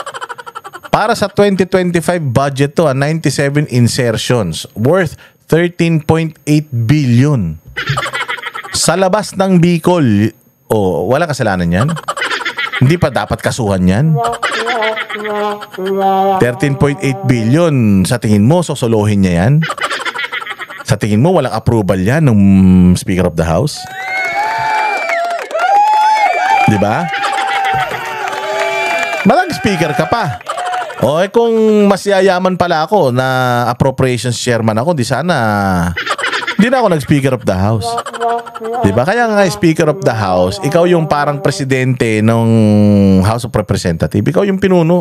S3: Para sa 2025 budget to 97 insertions worth 13.8 billion. Sa labas ng Bicol, wala kasalanan yan? Hindi pa dapat kasuhan yan? 13.8 billion, sa tingin mo, sosolohin niya yan? Sa tingin mo, walang approval yan ng Speaker of the House? Diba? Malang speaker ka pa. Kung mas yayaman pala ako na appropriations chairman ako, di na ako nag-Speaker of the House. Diba? Kaya nga Speaker of the House, ikaw yung parang presidente ng House of Representatives. Ikaw yung pinuno.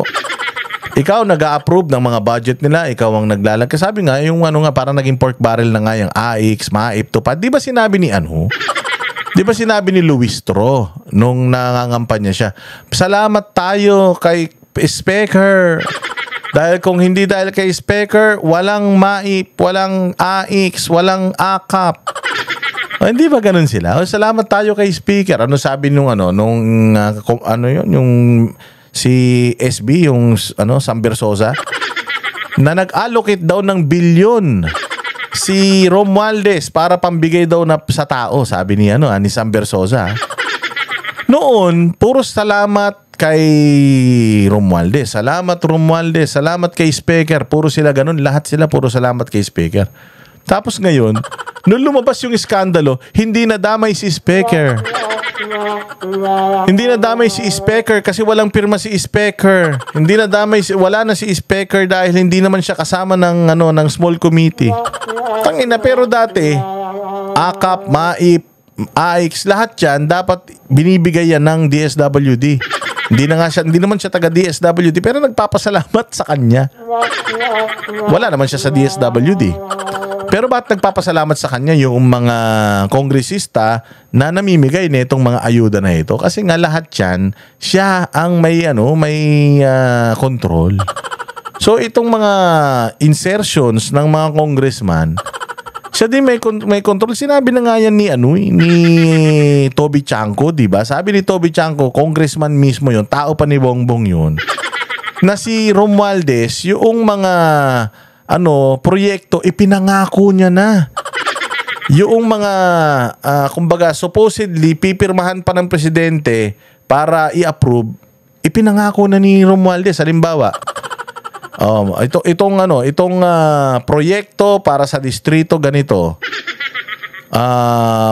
S3: Ikaw nag-a-approve ng mga budget nila. Ikaw ang naglalag. Sabi nga, yung parang naging pork barrel na nga yung AIX, MAIP, TUPAD. Di ba sinabi ni Di ba sinabi ni Luis Tro nung nangangampanya siya? Salamat tayo kay Speaker. Dahil kung hindi dahil kay Speaker, walang MAIP, walang AIX, walang AKAP. Hindi ba ganun sila? Salamat tayo kay Speaker. Ano sabi yung si SB, yung Samber Sosa, na nag-allocate daw ng bilyon si Romualdez para pambigay daw sa tao, sabi ni Samber Sosa. Noon, puro salamat kay Romualdez. Salamat Romualdez, salamat kay Speaker. Puro sila ganun, lahat sila puro salamat kay Speaker. Tapos ngayon, nung lumabas yung iskandalo, hindi nadamay si Speaker. Hindi nadamay si Speaker kasi walang pirma si Speaker. Hindi nadamay, wala na si Speaker dahil hindi naman siya kasama ng small committee. Tangina, pero dati AKAP, MAIP, AIX, lahat yan dapat binibigay yan ng DSWD. Hindi naman siya taga DSWD pero nagpapasalamat sa kanya. Wala naman siya sa DSWD. Pero bakit nagpapasalamat sa kanya yung mga kongresista na namimigay nitong mga ayuda na ito? Kasi nga lahat yan, siya ang may control. So itong mga insertions ng mga congressman, siya din may control. Sinabi na nga yan ni Toby Chanco, di ba? Sabi ni Toby Chanco, congressman mismo yun, tao pa ni Bongbong yun, na si Romualdez, yung mga proyekto, ipinangako niya na. Yung mga, kumbaga, supposedly, pipirmahan pa ng presidente para i-approve, ipinangako na ni Romualdez. Halimbawa, itong proyekto para sa distrito ganito.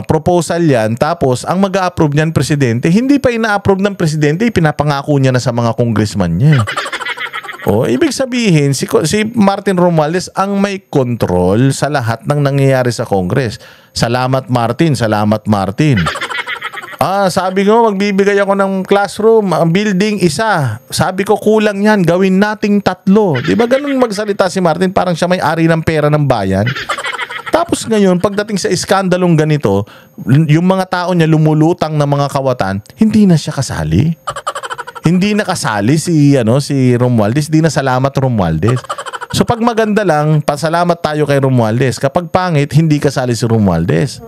S3: proposal yan, tapos ang mag-a-approve niyan presidente, hindi pa ina-approve ng presidente, pinapangako niya na sa mga congressman niya. Ibig sabihin, si Martin Romualdez ang may control sa lahat ng nangyayari sa Congress. Salamat Martin, salamat Martin. Sabi ko, magbibigay ako ng classroom, building isa. Sabi ko, kulang yan, gawin nating 3. Di ba ganun magsalita si Martin? Parang siya may-ari ng pera ng bayan. Tapos ngayon, pagdating sa iskandalong ganito, yung mga tao niya lumulutang na mga kawatan, hindi na siya kasali. Hindi na kasali si Romualdez, hindi na salamat Romualdez. So pag maganda lang, pasalamat tayo kay Romualdez. Kapag pangit, hindi kasali si Romualdez.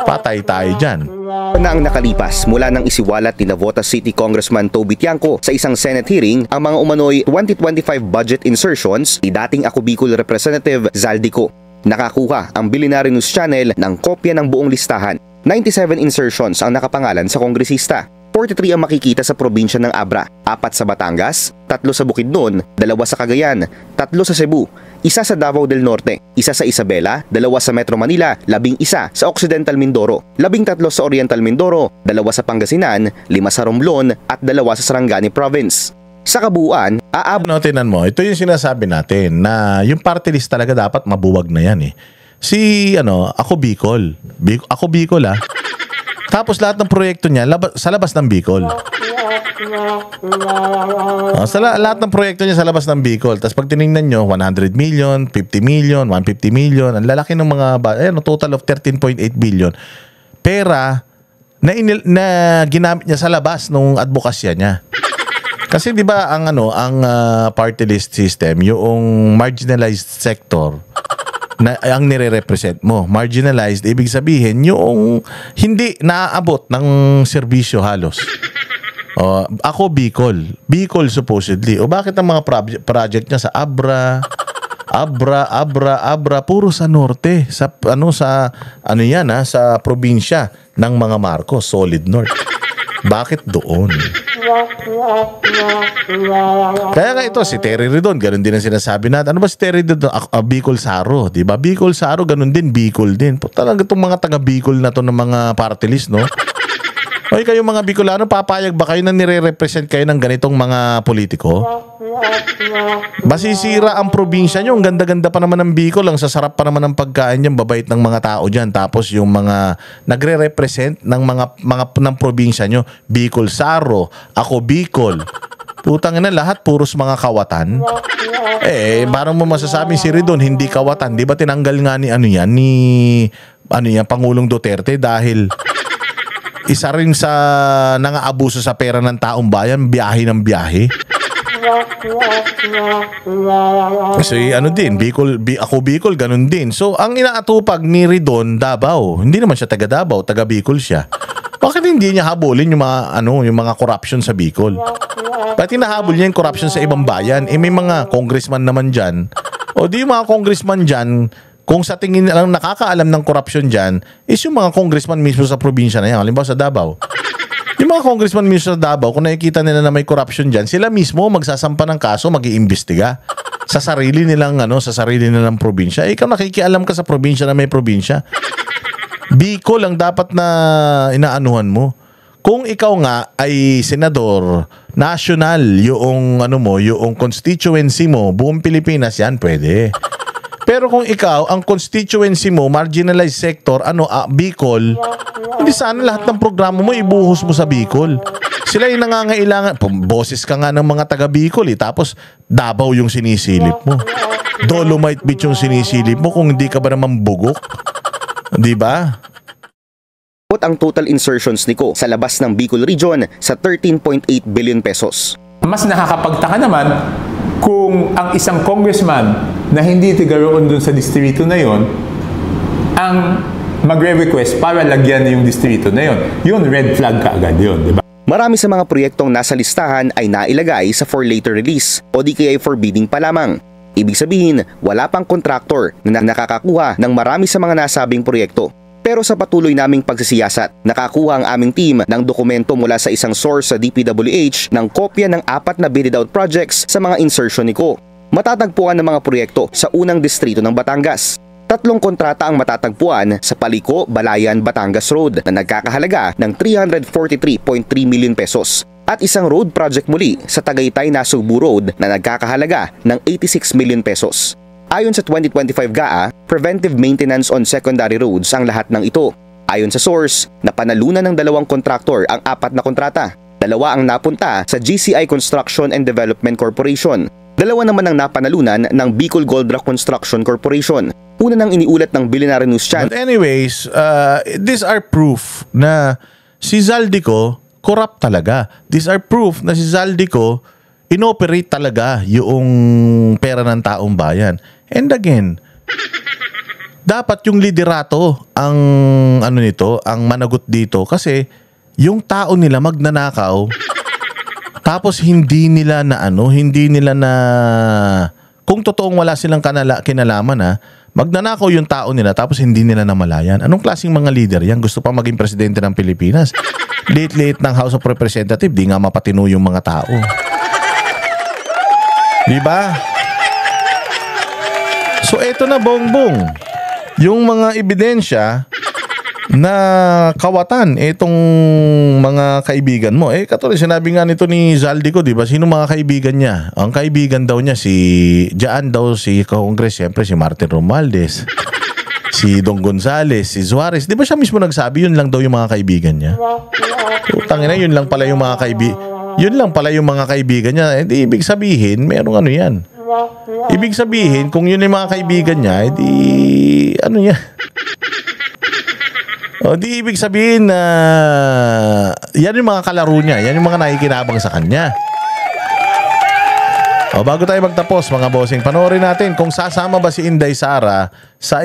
S3: Patay tayo dyan.
S16: Na ang nakalipas mula nang isiwalat ni Navotas City Congressman Toby Tiangco sa isang Senate hearing ang mga umano'y 2025 budget insertions ni dating Ako Bicol Representative Zaldico. Nakakuha ang Billionaire News Channel ng kopya ng buong listahan. 97 insertions ang nakapangalan sa kongresista. 43 ang makikita sa probinsya ng Abra, 4 sa Batangas, 3 sa Bukidnon, 2 sa Cagayan, 3 sa Cebu, 1 sa Davao del Norte, 1 sa Isabela, 2 sa Metro Manila, 11 sa Occidental Mindoro, 13 sa Oriental Mindoro, 2 sa Pangasinan, 5 sa Romblon at 2 sa Sarangani Province. Sa kabuuan,
S3: tinan mo, ito yung sinasabi natin na yung party list talaga dapat mabuwag na yan eh. Ako Bicol. Ako Bicol Tapos lahat ng proyekto niya sa labas ng Bicol. Lahat ng proyekto niya sa labas ng Bicol. Tapos pag tinignan nyo, 100 million, 50 million, 150 million. Ang lalaki ng mga, total of 13.8 billion. Pera na ginamit niya sa labas ng advokasya niya. Kasi 'di ba ang party list system, yung marginalized sector na ang nire-represent mo. Marginalized, ibig sabihin yung hindi naaabot ng serbisyo halos. Ako Bicol supposedly. Bakit ang mga project niya sa Abra, puro sa norte, sa probinsya ng mga Marcos, Solid North. Bakit doon? Kaya nga ito, si Terry Ridon, ganun din ang sinasabi natin. Ano ba si Terry Ridon? Bicol Saro, di ba? Bicol Saro, ganun din, Bicol din. Talaga itong mga taga Bicol na to ng mga party list, no? Oy, kayong mga Bicolano, papayag ba kayo na nire-represent kayo ng ganitong mga politiko? Masisira ang probinsya nyo. Ang ganda-ganda pa naman ng Bicol. Ang sasarap pa naman ng pagkain nyo. Babait ng mga tao dyan. Tapos yung mga nagre-represent ng ng probinsya nyo, Bicol Saro, Ako Bicol. Putang ina, lahat puros mga kawatan. Parang mo masasabing si Ridon hindi kawatan. Di ba tinanggal nga ni Pangulong Duterte dahil isa rin sa nangaabuso sa pera ng taong bayan, biyahe ng biyahe. Kasi Ako Bicol, ganun din. So, ang inaatupag ni Ridon, Davao. Hindi naman siya taga Davao, taga Bicol siya. Bakit hindi niya habulin yung mga corruption sa Bicol? Bakit hinahabol niya yung corruption sa ibang bayan? May mga congressman naman dyan. Yung mga congressman dyan, kung sa tingin lang nakakaalam ng corruption dyan, is yung mga congressman mismo sa probinsya na yan. Halimbawa sa Davao. Yung mga congressman mismo sa Davao, kung nakikita nila na may corruption dyan, sila mismo magsasampa ng kaso, mag-iimbestiga sa sarili nilang probinsya. Ikaw nakikialam ka sa probinsya na may probinsya. Bicol ang dapat na inaanuhan mo. Kung ikaw nga ay senador, national, yung constituency mo, buong Pilipinas, yan pwede. Pero kung ikaw, ang constituency mo, marginalized sector, Bicol, hindi sana lahat ng programa mo ibuhos mo sa Bicol. Sila yung nangangailangan. Boses ka nga ng mga taga Bicol tapos Davao yung sinisilip mo. Dolomite Beach yung sinisilip mo kung hindi ka ba naman bugok. Di ba?
S16: Ang total insertions ni Ko sa labas ng Bicol region sa 13.8 billion pesos.
S9: Mas nakakapagtaka naman kung ang isang congressman na hindi tigaroon dun sa distrito na yon ang magre-request para lagyan yung distrito na yon. Yun, red flag kaagad yun, di ba?
S16: Marami sa mga proyektong nasa listahan ay nailagay sa for later release o di kaya for bidding pa lamang. Ibig sabihin, wala pang kontraktor na nakakakuha ng marami sa mga nasabing proyekto. Pero sa patuloy naming pagsisiyasat, nakakuha ang aming team ng dokumento mula sa isang source sa DPWH ng kopya ng 4 na bidded out projects sa mga insertion ni Ko. Matatagpuan ng mga proyekto sa unang distrito ng Batangas. 3 kontrata ang matatagpuan sa Paliko, Balayan, Batangas Road na nagkakahalaga ng 343.3 million pesos at isang road project muli sa Tagaytay Nasugbu Road na nagkakahalaga ng 86 million pesos. Ayon sa 2025 GAA, preventive maintenance on secondary roads ang lahat ng ito. Ayon sa source, napanalunan ng 2 kontraktor ang 4 na kontrata. 2 ang napunta sa GCI Construction and Development Corporation. 2 naman ang napanalunan ng Bicol Gold Rock Construction Corporation. Una nang iniulat ng Billionaire News Channel.
S3: But anyways, these are proof na si Zaldico corrupt talaga. These are proof na si Zaldico inoperate talaga yung pera ng taong bayan. And again, dapat yung liderato ang ang managot dito kasi yung tao nila magnanakaw tapos hindi nila na kung totoong wala silang kinalaman magnanakaw yung tao nila tapos hindi nila namalayan. Anong klaseng mga leader yan? Gusto pa maging presidente ng Pilipinas. Late ng House of Representatives, di nga mapatino yung mga tao. Diba? So eto na bongbong. Yung mga ebidensya na kawatan itong mga kaibigan mo. Katulad sinabi nga nito ni Zaldico, di ba? Sino mga kaibigan niya? Ang kaibigan daw niya diyan daw si Congress, siyempre si Martin Romualdez, si Dong Gonzales, si Suarez. Di ba siya mismo nagsabi yun lang daw yung mga kaibigan niya? Tangina, yun lang pala yung mga kaibigan niya. Di ibig sabihin, merong yan. Ibig sabihin, kung yun yung mga kaibigan niya, di ibig sabihin na yan yung mga kalaro niya, yan yung mga nakikinabang sa kanya. Bago tayo magtapos mga bossing, panoorin natin kung sasama ba si Inday Sara sa